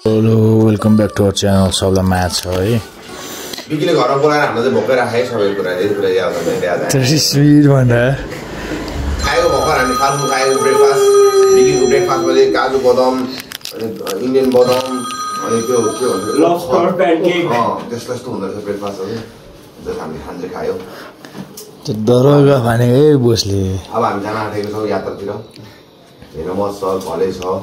Hello welcome back to our channel सबलाई म्याच छ है बिकीले घरमा बोलाएर हामीले चाहिँ भोकै राखे सबै कुरा यति कुरा याद आउँदैन त्यसै स्वीट भन्दा खाएको भर्खर हामी फाल्टु खाएको ब्रेकफास्ट बिकीको ब्रेकफास्टमा चाहिँ काजु बदाम अनि इन्डियन बदाम अनि त्यो के भन्छ लब्स्टर प्यानकेक त्यस्तो हुँदो रहेछ ब्रेकफास्टहरू जस हामीले खान्छ खायो त्यो दरगा भनेको है बोसले अब हामी जान आँटेको छौँ यात्रातिर हेर्न मस्त छ भलै छ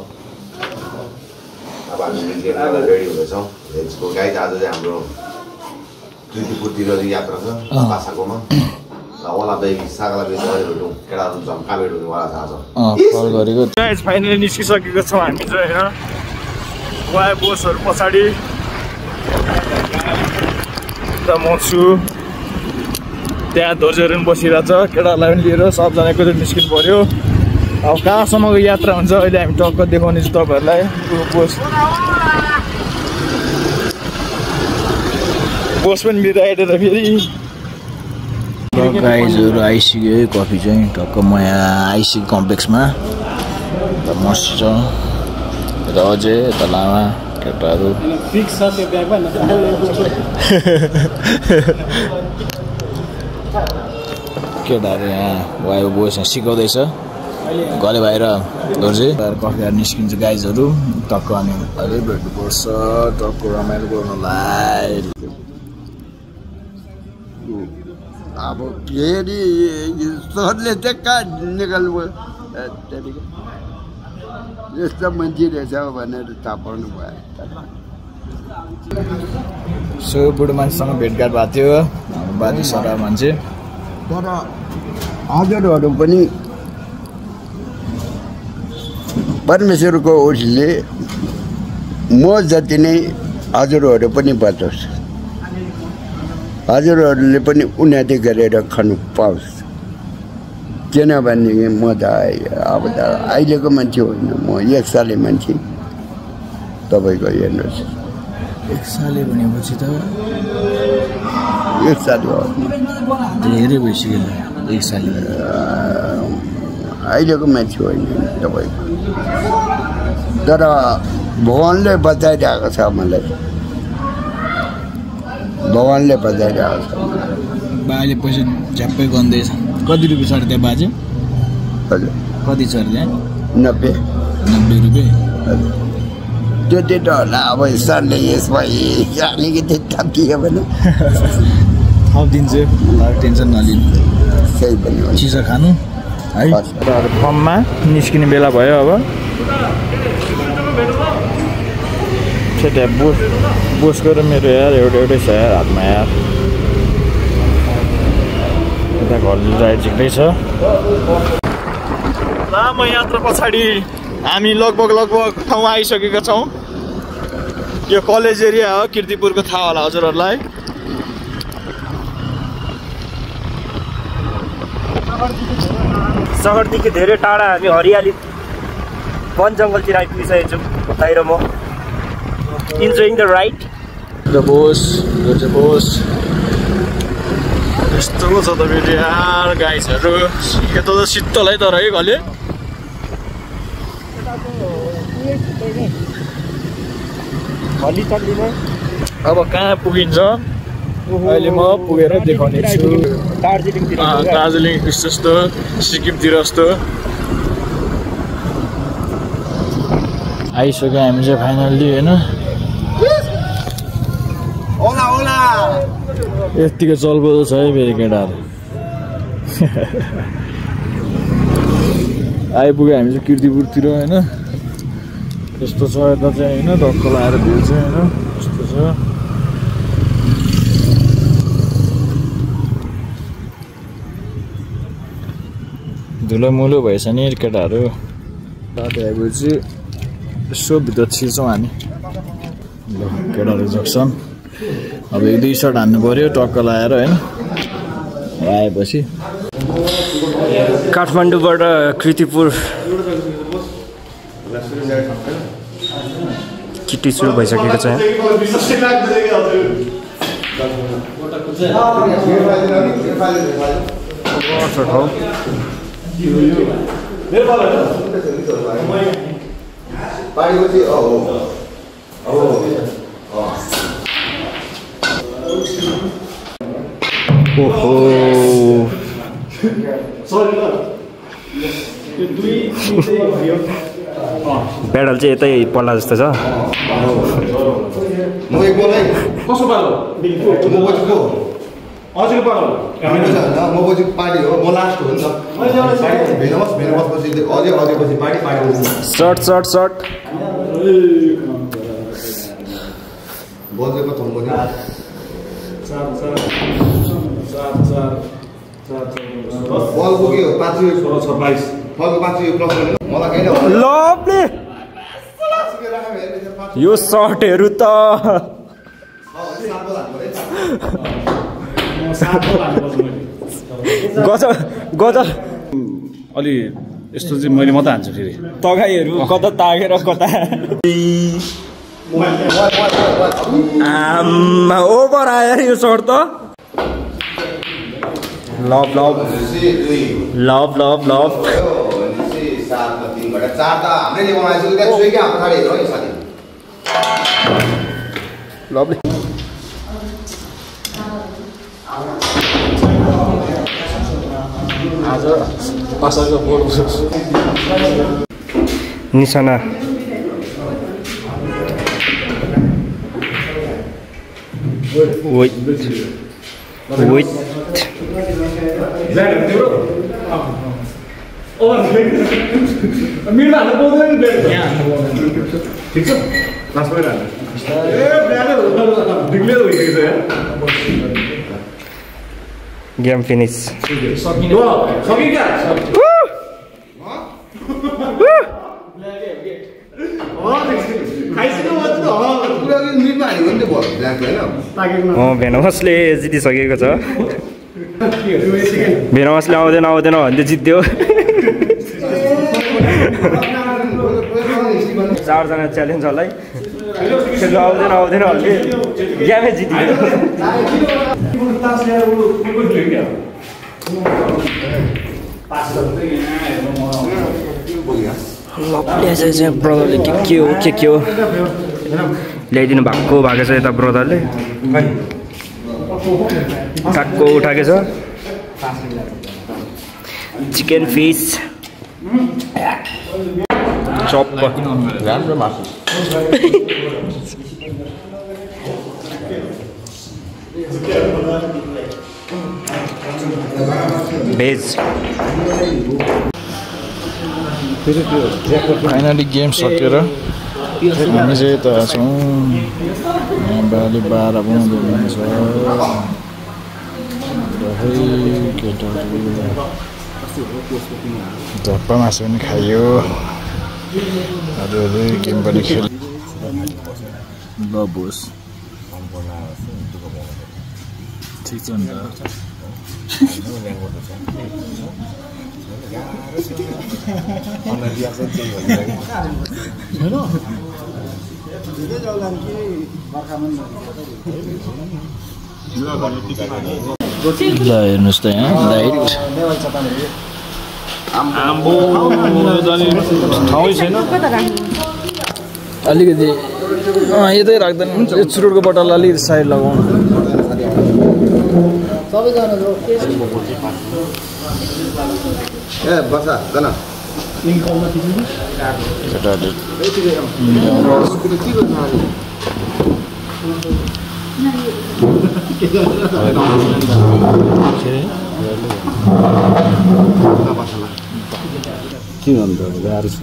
अब हामी निस्केर रेडी हुँदैछौँ लेट्स गो गाइज आज चाहिँ हाम्रो कृतिपुरतिर यात्रा छ बासाकोमा होला बेगी सागला बेगी भेटौँ केटाहरू झम्का भेटौँ वाला थाहा छ कल गरेको गाइज फाइनली निस्किसकेको छौँ हामी चाहिँ हैन वाइ बोसहरू पछाडि त म छु त्यहाँ धोजहरू पनि बसिरहेछ केटाहरूलाई पनि लिएर सबजना एकैचोटि निस्किनु पर्यो अब कहाँसम्मको यात्रा हुन्छ अहिले हामी टक्क देखाउने छु तपाईँहरूलाई बोस पनि बिराएर फेरि गाइजहरू आइसक्यो है कफी चाहिँ टक्क म यहाँ आइसक्यो कम्प्लेक्समा मस्त छ यता अझै यता लामा केटाहरू केटाहरू यहाँ वाइ बोस यहाँ सिकाउँदैछ गरे बाहिर गर्छ कफी निस्किन्छ गाइजहरू टक्क अनि अहिले भेट्नुपर्छ टक्क रमाइलो गर्नलाई अब फेरि सरले चाहिँ कहाँ निकाल्नु भयो यस्तो मान्छे रहेछ भनेर थाहा पाउनु भयो सो बुढो मान्छेसँग भेटघाट भएको थियो बाजे सरा मान्छे तर हजुरहरू पनि परमेश्वरको ओठले म जति नै हजुरहरू पनि बचोस् हजुरहरूले पनि उन्नति गरेर खानु पाओस् किनभने म त अब त अहिलेको मान्छे होइन म एक साले मान्छे तपाईँको हेर्नुहोस् एक साले भनेपछि त एक साल हो धेरै भइसक्यो एक साल अहिलेको मान्छे होइन तपाईँको तर भगवान्ले बचाइरहेको छ मलाई भगवान्ले बचाइरहेको छ बाजे पैसा झ्याप्पै गन्दैछ कति रुपियाँ छ त्यहाँ बाजे हजुर कति छ त्यहाँ 90 रुपियाँ हजुर त्यो त होला अब सरले यसमा अलिकति थपियो भने थपिदिन्छु टेन्सन नलिनु सही पनि हो चिसो खानु है फर्ममा निस्किने बेला भयो अब त्यहाँ बोसको र मेरो यार एउटै छ यार हातमा यार यता घर राइड झिक्दै छ लामो यात्रा पछाडि हामी लगभग ठाउँ आइसकेका छौँ यो कलेज एरिया हो किर्तिपुरको थाहा होला हजुरहरूलाई सहरदेखि धेरै टाढा हामी हरियाली वन जङ्गलतिर आइपुगिसकेको छौँ भाइ र म इन्जोइङ द राइड बोस यस्तो छ त फेरि यार गाइजहरू यता त शीतल है तर है घले अब कहाँ पुगिन्छ अहिले म पुगेर देखाउने छु दार्जिलिङ जस्तो सिक्किमतिर जस्तो आइसक्यो हामी चाहिँ फाइनल्ली होइन यतिको चलबदो छ है फेरि केटाहरू आइपुग्यो हामी चाहिँ किर्तिपुरतिर होइन यस्तो छ यता चाहिँ होइन ढक्क लगाएर भ्यू चाहिँ होइन यस्तो छ धुलो मुलो भएछ नि केटाहरू राति आएपछि यसो भित्र छिर्छौँ हामी ल केटाहरू जक्सन अब 1-2 सर्ट हान्नु पऱ्यो टक्क लगाएर होइन आएपछि काठमाडौँबाट कृतिपुर चिट्ठी सुरु भइसकेको छ पानीको चाहिँ पेडल चाहिँ यतै पल्ला जस्तो छ म एक बोल है कसो पालो म बजेको हजुर पालो म बजेको पार्टी हो म लास्ट हो नि त भेनमस पछि अझै पछि पार्टी सर्ट बजेको थम्को नि बलको के हो 5 26 बलको 5 प्लस मलाई कहिले लभली यो सर्टहरु त गजल अलि यस्तो चाहिँ मैले मात्रै हान्छु फेरि तगाईहरु कता तागेर कता आम्मा ओभर आयो यो सर्ट त लभ साथमा 3 घटा 4 त हामीले लिएको मान्छे त्यहाँ सुई के हाम्रो थाले हेर्नु है साथी लभली आज असारको बोर्ड निशाना Wait. Game finish. भेनमसले जितिसकेको छ भेनमसले आउँदैन भन्दै जित्यो 4 जना च्यालेन्ज होला आउँदैन भन्दै गेमै जित्यो ब्रदरले के हो ल्याइदिनु भएको छ यता ब्रदरले काक्को उठाएको छ चिकन फिस चप राम्रो मासु भेज फाइनली गेम सकेर हामी चाहिँ यता छौँ बाली 12 बन्द हुन्छ केटाहरू झप्पा मासु पनि खायो अरू गेम पनि खेल्यो ल बोस ठिक छ नि ल हेर्नुहोस् त यहाँ लाइट आम्बो ठाउँै छैन अलिकति यतै राख्दैन यो चुरोटको बटललाई अलिकति साइड लगाउनु ए बसा गन के भन्नु गाह्रो छ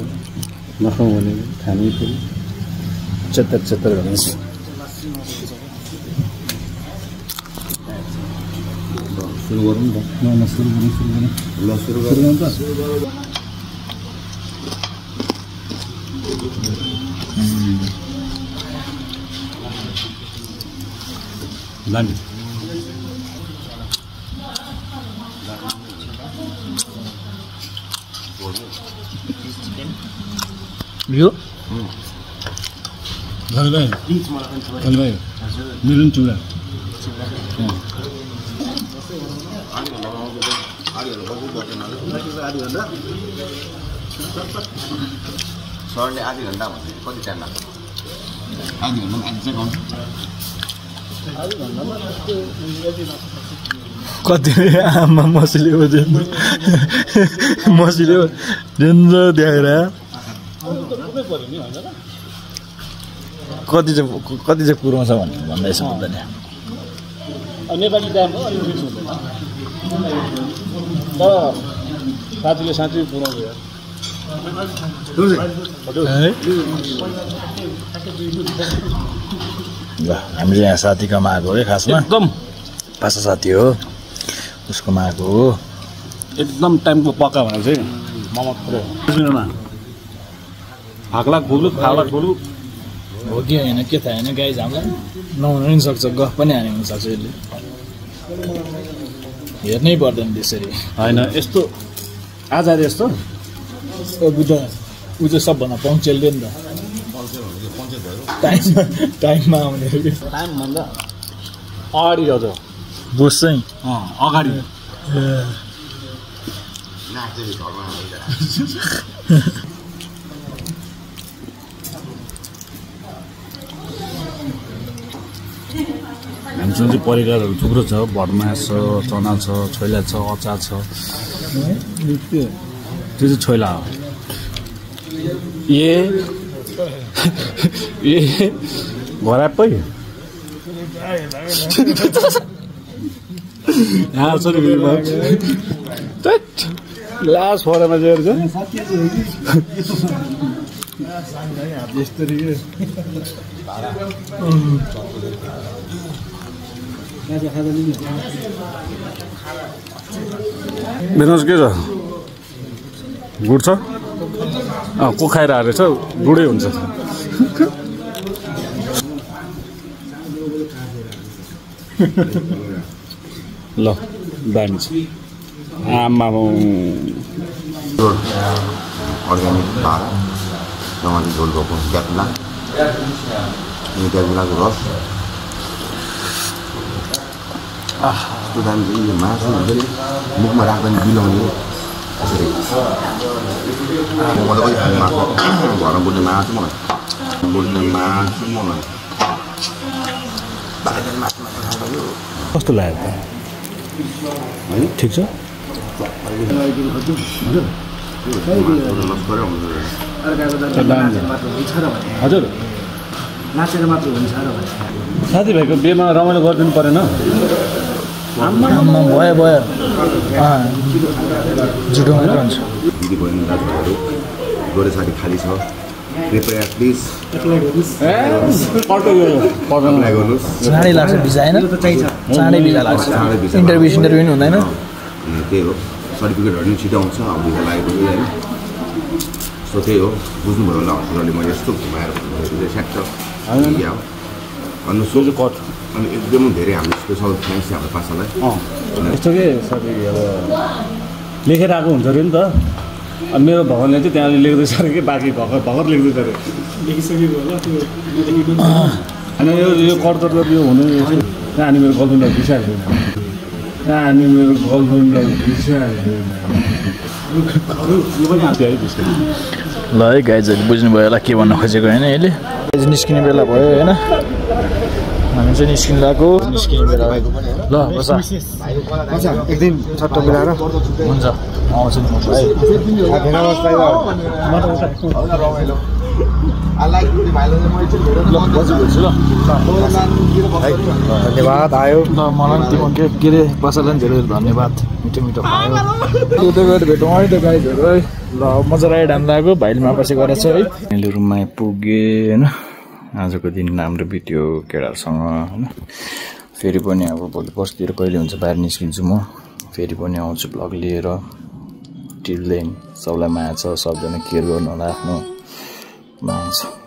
नखाउँ भने खानै पनि चत्तर भन्छ सुरु गरौँ न सुरु गरौँ त लाने यो भाइ मेरो चुरा सरले आधी घन्टा भन्छ कति टाइम लाग्छ आधी घन्टा कति आमा मसिलेको मसिलेको डेन्जर देखाएर कति चाहिँ पुऱ्याउँछ भन्ने भन्दैछ भन्दा नि नेपाली टाइममा अलिक फिक्स हुँदैन तर साथीले साँच्चै पुऱ्याउँछ हामीले यहाँ साथीकोमा आएको है खासमा एकदम पासा साथी हो उसकोमा आएको हो एकदम टाइमको पक्का भनेर चाहिँ ममा पुऱ्यायो 5 मिनटमा हाक्ला खुल्नु खाला खुल्नु हो कि होइन के थाहा होइन गाइज हामीलाई नहुन पनि सक्छ गफ पनि हानि हुनसक्छ यसले हेर्नै पर्दैन त्यसरी होइन यस्तो आज यस्तो ऊ चाहिँ सबभन्दा पङ्क्चुअल नि त टाइममा आउने टाइम भन्दा अगाडि अझ बुझ्छ अगाडि हामीसँग चाहिँ परिकारहरू थुप्रो छ भटमास छ चना छ छोइला छ अचार छ त्यो चाहिँ छोइला हो घरापै लास्ट फरेमा चाहिँ भेट्नुहोस् के छ गुड छ को खाएर रहेछ गुडै हुन्छ ल दामी छ आमा अर्ग्यानिक भाडा टमाटर झोल भएको ग्याप्ला ग्याप्लाको रस यस्तो दामी यो मासु हुन्छ नि मुखमा राख्दा नि बिलाउने त्यसरी मलाई पनि खाने मासु घरमा बोल्ने मासु मलाई कस्तो लाग्यो त ठिक छ हजुर साथीभाइको बिहेमा रमाइलो गरिदिनु परेन भयो भयो जुटाउनु रहन्छ दिदी बहिनी दाजुभाइहरू गोरे साथी खाली छ कृपया प्लिज अप्लाई गर्नुहोस् चाँडै लाग्छ भिजा होइन चाँडै भिजा लाग्छ इन्टरभ्यू पनि हुँदैन त्यही हो सर्टिफिकेटहरू पनि छिटो आउँछ अब भिजा लागेपछि होइन सो त्यही हो बुझ्नुभयो होला हजुरहरूले मैले यस्तो घुमाएर स्याक्छ भन्नु सोझो कट अनि एकदम धेरै हाम्रो स्पेसल थ्याङ्क्स हाम्रो पासालाई यस्तो के साथी अब लेखेर आएको हुन्छ अरे नि त अनि मेरो भगवान्ले चाहिँ त्यहाँ लेख्दैछ अरे कि बाँकी भर्खर लेख्दैछ अरे लेखिसकेको होला त्यो होइन यो कर्तर यो हुनु अनि मेरो गर्लफ्रेन्डलाई बिर्साएको छैन अनि मेरो गर्लफ्रेन्डलाई बिर्साएको ल है गाइजहरू बुझ्नुभयो होला के भन्न खोजेको होइन यसले निस्किने बेला भयो होइन हामी चाहिँ निस्किनु लाग्यो निस्किने बेला ल बस एक दिन छट्ट मिलाएर हुन्छ आउँछु नि धन्यवाद आयो ल मलाई पनि तिम्रो के अरे पसललाई पनि धेरै धन्यवाद मिठो मिठो खायो त्यो गएर भेटौँ है त गाइजहरू है ल मजा राइड हान्नु लाग्यो भाइले मापासी गरेको छ है मैले रुममा पुगेँ होइन आजको दिन राम्रो बित्यो केटाहरूसँग होइन फेरि पनि अब भोलि पर्सितिर कहिले हुन्छ बाहिर निस्किन्छु म फेरि पनि आउँछु भ्लग लिएर टिल देन सबलाई माया छ सबजना केयर गर्नु होला आफ्नो माया छ